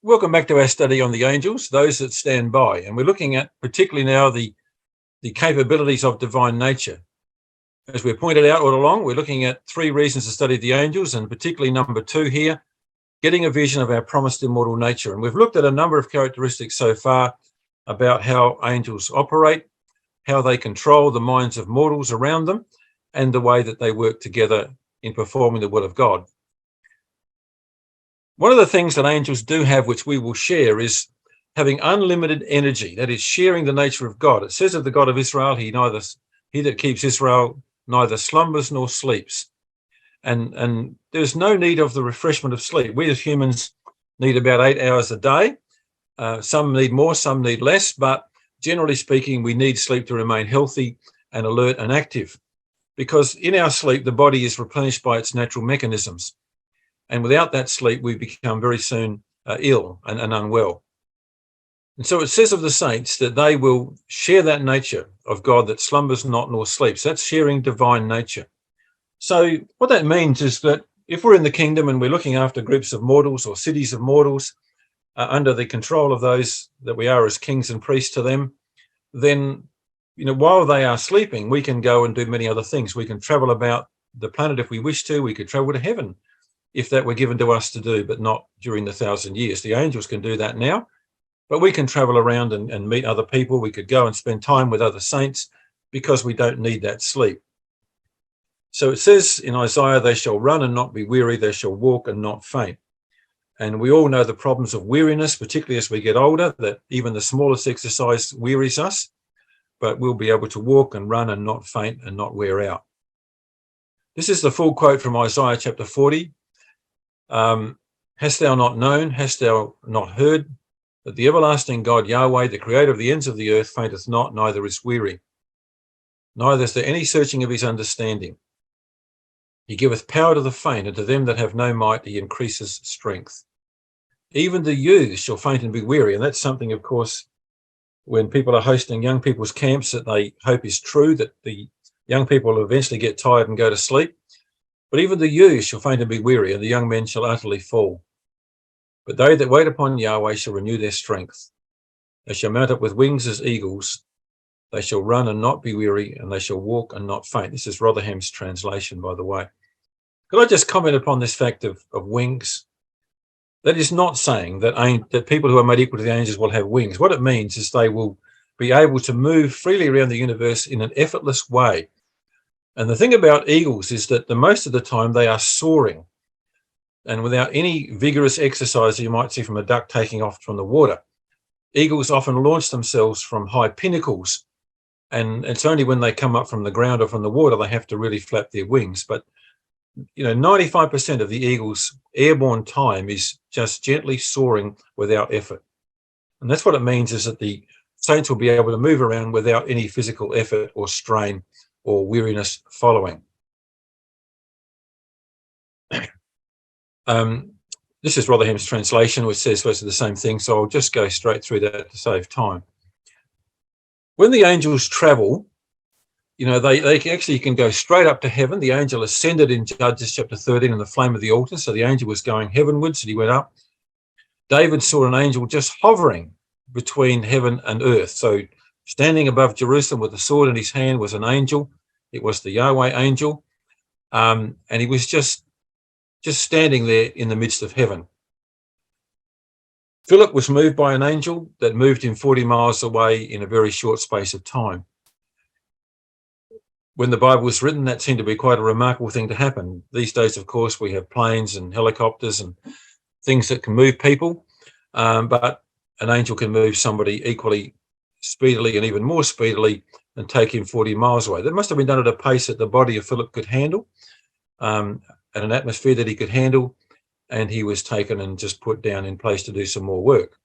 Welcome back to our study on the angels, those that stand by. And we're looking at particularly now the capabilities of divine nature. As we pointed out all along, we're looking at 3 reasons to study the angels, and particularly number 2 here, getting a vision of our promised immortal nature. And we've looked at a number of characteristics so far about how angels operate, how they control the minds of mortals around them, and the way that they work together in performing the will of God. One of the things that angels do have, which we will share, is having unlimited energy, that is, sharing the nature of God. It says of the God of Israel, he that keeps Israel neither slumbers nor sleeps. And there's no need of the refreshment of sleep. We as humans need about 8 hours a day. Some need more, some need less, but generally speaking, we need sleep to remain healthy and alert and active, because in our sleep, the body is replenished by its natural mechanisms. And without that sleep, we become very soon ill and unwell. And so it says of the saints that they will share that nature of God that slumbers not nor sleeps. That's sharing divine nature. So what that means is that if we're in the kingdom and we're looking after groups of mortals or cities of mortals under the control of those that we are as kings and priests to them, then, while they are sleeping, we can go and do many other things. We can travel about the planet if we wish to. We could travel to heaven if that were given to us to do, but not during the 1,000 years. The angels can do that now, but we can travel around and meet other people. We could go and spend time with other saints because we don't need that sleep. So it says in Isaiah, they shall run and not be weary, they shall walk and not faint. And we all know the problems of weariness, particularly as we get older, that even the smallest exercise wearies us, but we'll be able to walk and run and not faint and not wear out. This is the full quote from Isaiah chapter 40. Hast thou not known, hast thou not heard, that the everlasting God Yahweh, the creator of the ends of the earth, fainteth not, neither is weary. Neither is there any searching of his understanding. He giveth power to the faint, and to them that have no might he increases strength. Even the youths shall faint and be weary. And that's something, of course, when people are hosting young people's camps, that they hope is true, that the young people will eventually get tired and go to sleep. But even the youths shall faint and be weary, and the young men shall utterly fall. But they that wait upon Yahweh shall renew their strength. They shall mount up with wings as eagles. They shall run and not be weary, and they shall walk and not faint. This is Rotherham's translation, by the way. Could I just comment upon this fact of wings? That is not saying that people who are made equal to the angels will have wings. What it means is they will be able to move freely around the universe in an effortless way. And the thing about eagles is that the most of the time they are soaring, and without any vigorous exercise you might see from a duck taking off from the water. Eagles often launch themselves from high pinnacles, and it's only when they come up from the ground or from the water they have to really flap their wings. But 95% of the eagle's airborne time is just gently soaring without effort. And that's what it means, is that the saints will be able to move around without any physical effort or strain or weariness following. This is Rotherham's translation, which says most of the same thing, so I'll just go straight through that to save time. When the angels travel, they actually can go straight up to heaven. The angel ascended in Judges chapter 13 in the flame of the altar, so the angel was going heavenwards and he went up. David saw an angel just hovering between heaven and earth. So standing above Jerusalem with a sword in his hand was an angel. It was the Yahweh angel, and he was just standing there in the midst of heaven. Philip was moved by an angel that moved him 40 miles away in a very short space of time. When the Bible was written, that seemed to be quite a remarkable thing to happen. These days, of course, we have planes and helicopters and things that can move people, but an angel can move somebody equally speedily and even more speedily and take him 40 miles away. That must have been done at a pace that the body of Philip could handle, at an atmosphere that he could handle, and he was taken and just put down in place to do some more work.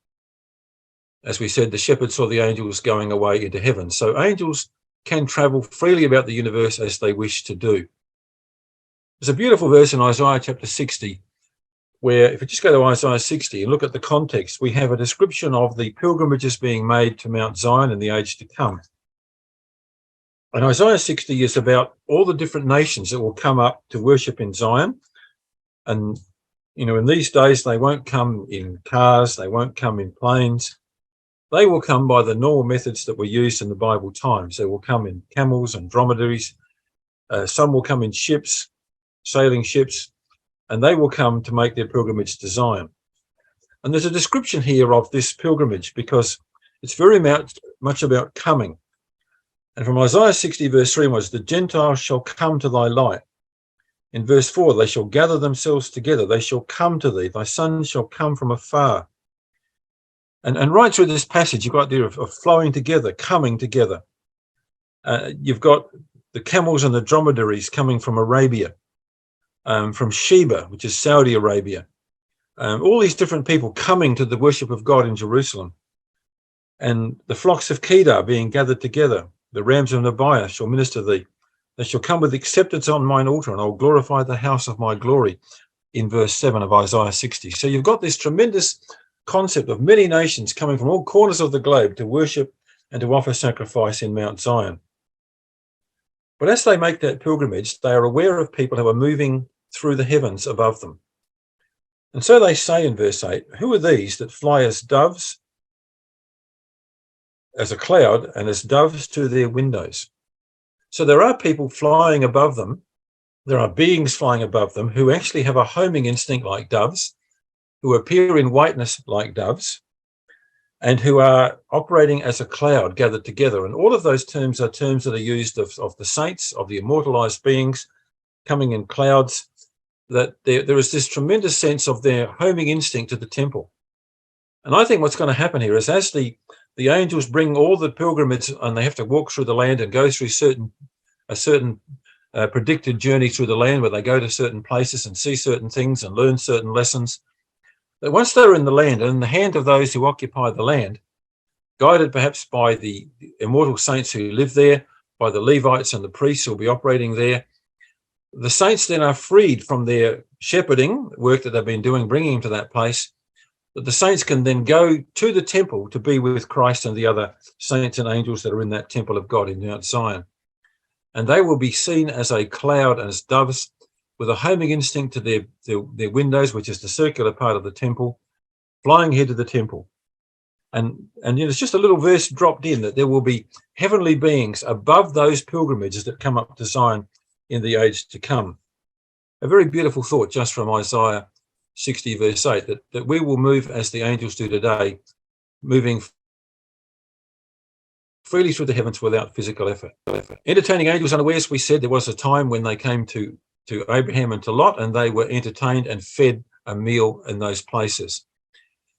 As we said, the shepherd saw the angels going away into heaven. So angels can travel freely about the universe as they wish to do. There's a beautiful verse in Isaiah chapter 60, where if you just go to Isaiah 60 and look at the context, we have a description of the pilgrimages being made to Mount Zion in the age to come. And Isaiah 60 is about all the different nations that will come up to worship in Zion. And In these days, they won't come in cars, they won't come in planes. They will come by the normal methods that were used in the Bible times. They will come in camels and dromedaries. Some will come in ships, sailing ships, and they will come to make their pilgrimage to Zion. And there's a description here of this pilgrimage because it's very much about coming. And from Isaiah 60 verse 3 was, the Gentiles shall come to thy light. In verse 4, they shall gather themselves together. They shall come to thee. Thy sons shall come from afar. And right through this passage, you've got the idea of flowing together, coming together. You've got the camels and the dromedaries coming from Arabia, from Sheba, which is Saudi Arabia. All these different people coming to the worship of God in Jerusalem. And the flocks of Kedar being gathered together. The rams of Nebiah shall minister thee. They shall come with acceptance on mine altar, and I'll glorify the house of my glory, in verse 7 of Isaiah 60. So you've got this tremendous concept of many nations coming from all corners of the globe to worship and to offer sacrifice in Mount Zion. But as they make that pilgrimage, they are aware of people who are moving through the heavens above them. And so they say in verse 8, who are these that fly as doves, as a cloud, and as doves to their windows? So there are people flying above them. There are beings flying above them who actually have a homing instinct like doves, who appear in whiteness like doves, and who are operating as a cloud gathered together. And all of those terms are terms that are used of the saints, of the immortalized beings coming in clouds, that there is this tremendous sense of their homing instinct to the temple. And I think what's going to happen here is as the angels bring all the pilgrimages and they have to walk through the land and go through a certain predicted journey through the land where they go to certain places and see certain things and learn certain lessons, that once they're in the land and in the hand of those who occupy the land, guided perhaps by the immortal saints who live there, by the Levites and the priests who will be operating there, the saints then are freed from their shepherding work that they've been doing, bringing them to that place, that the saints can then go to the temple to be with Christ and the other saints and angels that are in that temple of God in Mount Zion. And they will be seen as a cloud, as doves, with a homing instinct to their windows, which is the circular part of the temple, flying ahead to the temple. And it's just a little verse dropped in that there will be heavenly beings above those pilgrimages that come up to Zion in the age to come. A very beautiful thought just from Isaiah 60 verse 8, that we will move as the angels do today, moving freely through the heavens without physical effort. Entertaining angels unawares, we said there was a time when they came to Abraham and to Lot, and they were entertained and fed a meal in those places.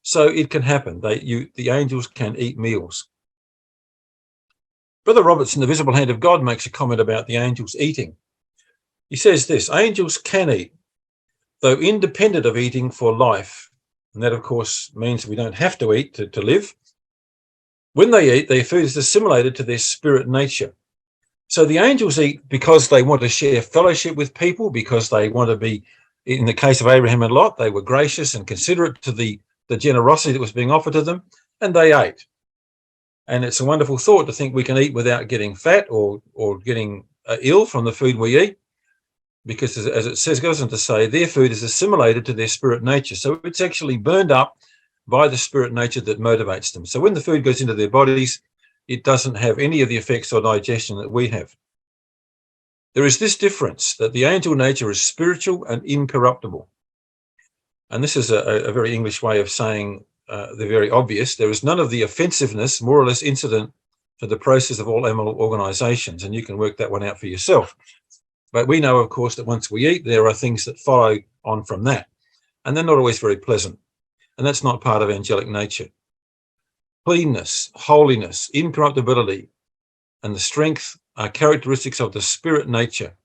So it can happen. The angels can eat meals. Brother Roberts in The Visible Hand of God makes a comment about the angels eating. He says this, angels can eat, though independent of eating for life. And that, of course, means we don't have to eat to live. When they eat, their food is assimilated to their spirit nature. So the angels eat because they want to share fellowship with people, because they want to be, in the case of Abraham and Lot, they were gracious and considerate to the generosity that was being offered to them, and they ate. And it's a wonderful thought to think we can eat without getting fat or getting ill from the food we eat, because as it says, goes on to say, their food is assimilated to their spirit nature. So it's actually burned up by the spirit nature that motivates them. So when the food goes into their bodies, it doesn't have any of the effects on digestion that we have. There is this difference, that the angel nature is spiritual and incorruptible. And this is a very English way of saying the very obvious. There is none of the offensiveness, more or less incident to the process of all animal organizations, and you can work that one out for yourself. But we know, of course, that once we eat, there are things that follow on from that, and they're not always very pleasant. And that's not part of angelic nature. Cleanness, holiness, incorruptibility, and the strength are characteristics of the spirit nature,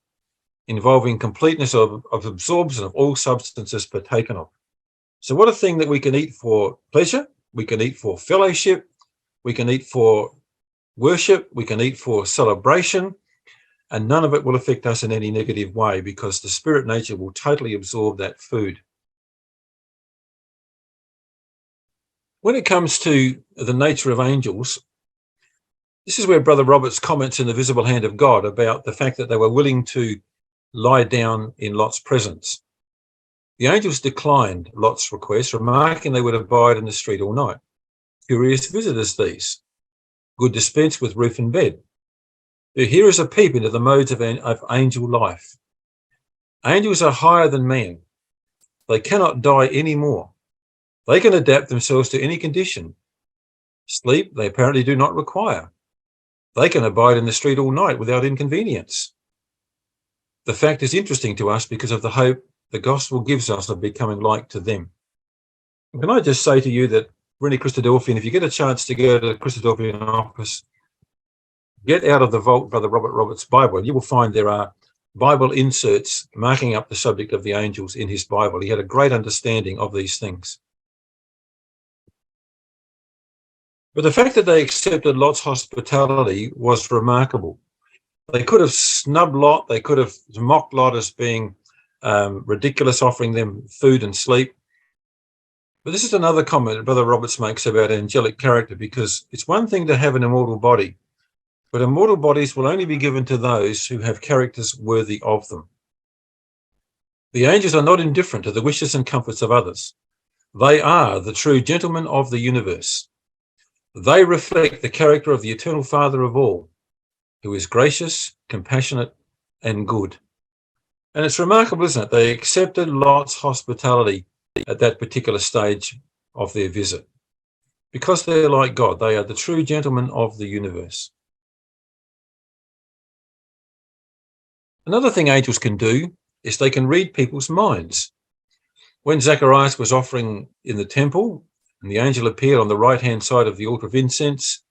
involving completeness of absorption of all substances partaken of. So what a thing that we can eat for pleasure, we can eat for fellowship, we can eat for worship, we can eat for celebration, and none of it will affect us in any negative way, because the spirit nature will totally absorb that food. When it comes to the nature of angels, this is where Brother Roberts comments in The Visible Hand of God about the fact that they were willing to lie down in Lot's presence. The angels declined Lot's request, remarking they would abide in the street all night. Curious visitors these, good dispense with roof and bed. Here is a peep into the modes of angel life. Angels are higher than man. They cannot die any more. They can adapt themselves to any condition. Sleep they apparently do not require. They can abide in the street all night without inconvenience. The fact is interesting to us because of the hope the gospel gives us of becoming like to them. Can I just say to you that for any Christadelphian, if you get a chance to go to the Christadelphian office, get out of the vault Brother Robert Roberts' Bible, and you will find there are Bible inserts marking up the subject of the angels in his Bible. He had a great understanding of these things. But the fact that they accepted Lot's hospitality was remarkable. They could have snubbed Lot, they could have mocked Lot as being ridiculous, offering them food and sleep. But this is another comment that Brother Roberts makes about angelic character, because it's one thing to have an immortal body, but immortal bodies will only be given to those who have characters worthy of them. The angels are not indifferent to the wishes and comforts of others. They are the true gentlemen of the universe. They reflect the character of the eternal Father of all, who is gracious, compassionate, and good. And it's remarkable, isn't it? They accepted Lot's hospitality at that particular stage of their visit. Because they're like God, they are the true gentlemen of the universe. Another thing angels can do is they can read people's minds. When Zacharias was offering in the temple, and the angel appeared on the right-hand side of the altar of incense,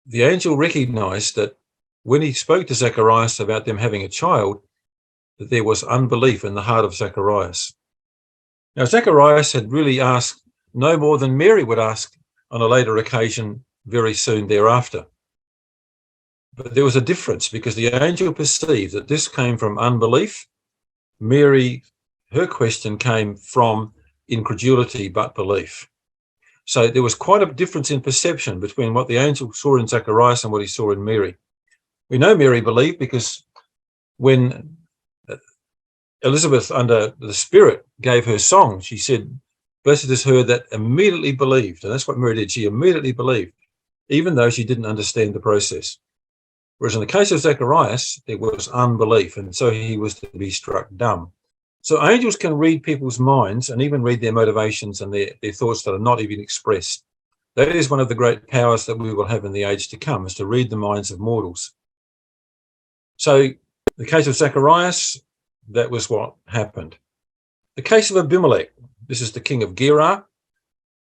the angel recognized that when he spoke to Zacharias about them having a child, that there was unbelief in the heart of Zacharias. Now, Zacharias had really asked no more than Mary would ask on a later occasion very soon thereafter. But there was a difference, because the angel perceived that this came from unbelief. Mary, her question came from incredulity but belief. So there was quite a difference in perception between what the angel saw in Zacharias and what he saw in Mary. We know Mary believed because when Elizabeth, under the Spirit, gave her song, she said, "Blessed is her that immediately believed." And that's what Mary did. She immediately believed, even though she didn't understand the process. Whereas in the case of Zacharias, there was unbelief, and so he was to be struck dumb. So angels can read people's minds and even read their motivations and their thoughts that are not even expressed. That is one of the great powers that we will have in the age to come, is to read the minds of mortals. So the case of Zacharias, that was what happened. The case of Abimelech, this is the king of Gerar,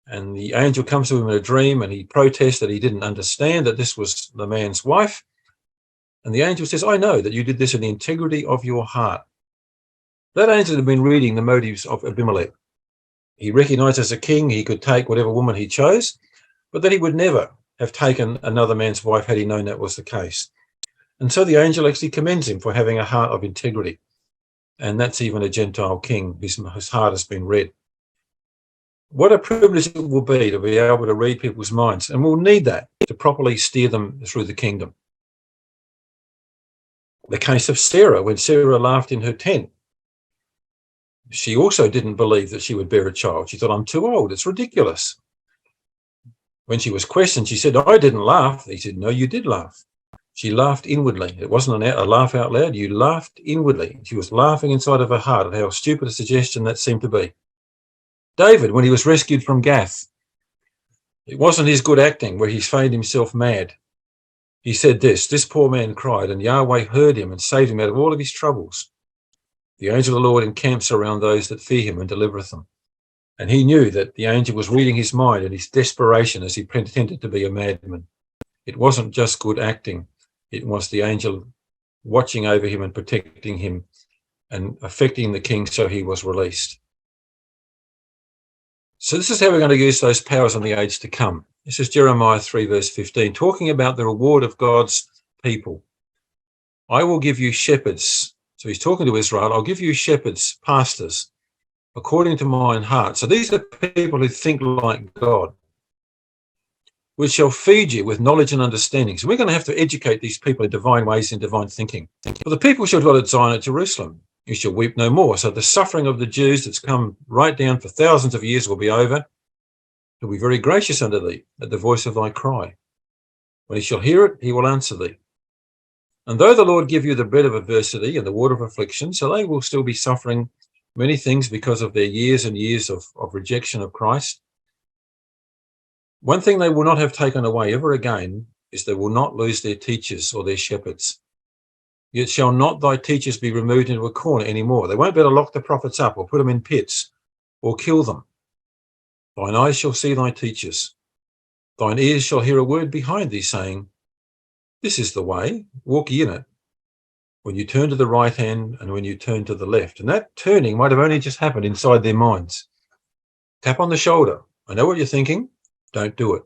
and the angel comes to him in a dream and he protests that he didn't understand that this was the man's wife. And the angel says, "I know that you did this in the integrity of your heart." That angel had been reading the motives of Abimelech. He recognized as a king he could take whatever woman he chose, but that he would never have taken another man's wife had he known that was the case. And so the angel actually commends him for having a heart of integrity. And that's even a Gentile king whose heart has been read. What a privilege it will be to be able to read people's minds. And we'll need that to properly steer them through the kingdom. The case of Sarah, when Sarah laughed in her tent, she also didn't believe that she would bear a child. She thought, "I'm too old. It's ridiculous." When she was questioned, she said, "I didn't laugh." He said, "No, you did laugh." She laughed inwardly. It wasn't a laugh out loud. You laughed inwardly. She was laughing inside of her heart at how stupid a suggestion that seemed to be. David, when he was rescued from Gath, it wasn't his good acting where he feigned himself mad. He said this poor man cried, and Yahweh heard him and saved him out of all of his troubles. The angel of the Lord encamps around those that fear him and delivereth them. And he knew that the angel was reading his mind and his desperation as he pretended to be a madman. It wasn't just good acting. It was the angel watching over him and protecting him and affecting the king so he was released. So this is how we're going to use those powers in the age to come. This is Jeremiah 3 verse 15, talking about the reward of God's people. "I will give you shepherds." So he's talking to Israel. "I'll give you shepherds, pastors, according to mine heart." So these are people who think like God, "which shall feed you with knowledge and understanding." So we're going to have to educate these people in divine ways and divine thinking. "For the people shall dwell at Zion at Jerusalem. You shall weep no more. So the suffering of the Jews that's come right down for thousands of years will be over. He'll be very gracious unto thee at the voice of thy cry. When he shall hear it, he will answer thee. And though the Lord give you the bread of adversity and the water of affliction, so they will still be suffering many things because of their years and years of rejection of Christ. One thing they will not have taken away ever again is they will not lose their teachers or their shepherds. Yet shall not thy teachers be removed into a corner anymore. They won't be able to lock the prophets up or put them in pits or kill them. Thine eyes shall see thy teachers. Thine ears shall hear a word behind thee saying, this is the way, walk ye in it. When you turn to the right hand and when you turn to the left. And that turning might have only just happened inside their minds. Tap on the shoulder. I know what you're thinking. Don't do it.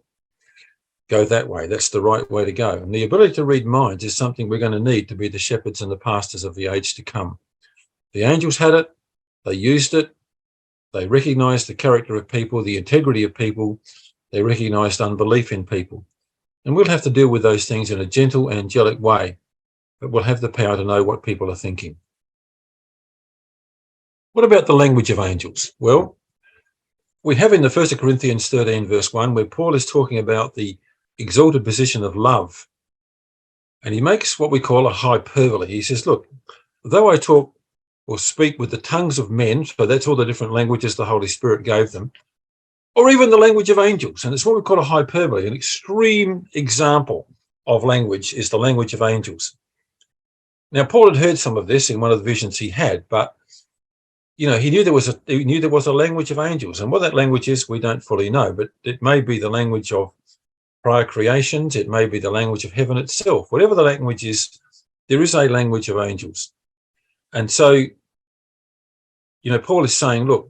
Go that way. That's the right way to go. And the ability to read minds is something we're going to need to be the shepherds and the pastors of the age to come. The angels had it. They used it. They recognized the character of people, the integrity of people. They recognized unbelief in people. And we'll have to deal with those things in a gentle, angelic way, but we'll have the power to know what people are thinking. What about the language of angels? Well, we have in the 1 Corinthians 13, verse 1, where Paul is talking about the exalted position of love. And he makes what we call a hyperbole. He says, look, though I talk or speak with the tongues of men, so that's all the different languages the Holy Spirit gave them, or even the language of angels. And it's what we call a hyperbole. An extreme example of language is the language of angels. Now, Paul had heard some of this in one of the visions he had, but he knew there was a language of angels, and what that language is, we don't fully know. But it may be the language of prior creations. It may be the language of heaven itself. Whatever the language is, there is a language of angels. And so, Paul is saying, look,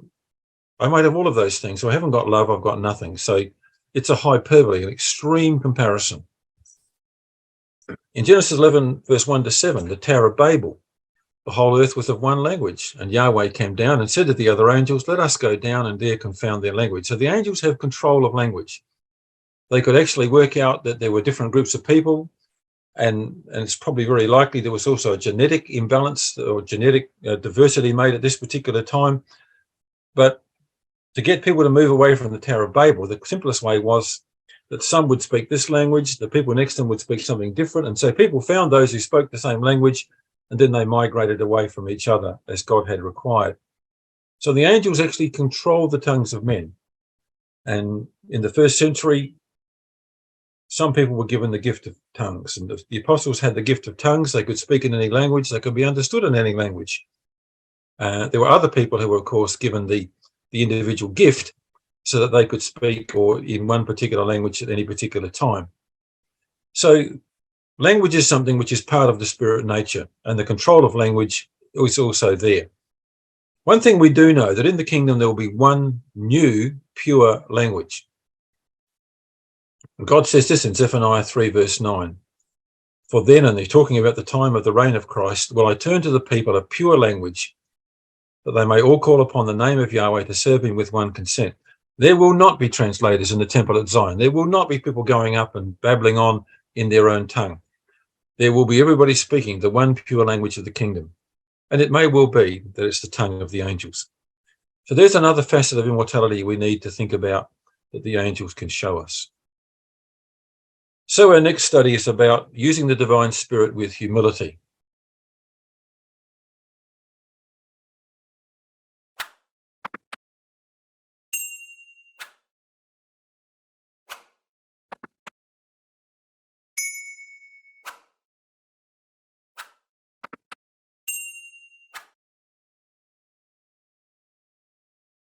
I might have all of those things. So I haven't got love, I've got nothing. So it's a hyperbole, an extreme comparison. In Genesis 11, verse 1 to 7, the Tower of Babel, the whole earth was of one language. And Yahweh came down and said to the other angels, let us go down and there confound their language. So the angels have control of language. They could actually work out that there were different groups of people. And it's probably very likely there was also a genetic imbalance or genetic diversity made at this particular time. But to get people to move away from the Tower of Babel, the simplest way was that some would speak this language, the people next to them would speak something different. And so people found those who spoke the same language, and then they migrated away from each other as God had required. So the angels actually controlled the tongues of men. And in the first century, some people were given the gift of tongues. And the apostles had the gift of tongues. They could speak in any language. They could be understood in any language. There were other people who were, of course, given the individual gift so that they could speak or in one particular language at any particular time. So language is something which is part of the spirit nature, and the control of language is also there. One thing we do know, that in the kingdom there will be one new pure language. And God says this in Zephaniah 3 verse 9. For then, and they're talking about the time of the reign of Christ, will I turn to the people a pure language, that they may all call upon the name of Yahweh to serve him with one consent. There will not be translators in the temple at Zion. There will not be people going up and babbling on in their own tongue. There will be everybody speaking the one pure language of the kingdom. And it may well be that it's the tongue of the angels. So there's another facet of immortality we need to think about that the angels can show us. So our next study is about using the divine spirit with humility.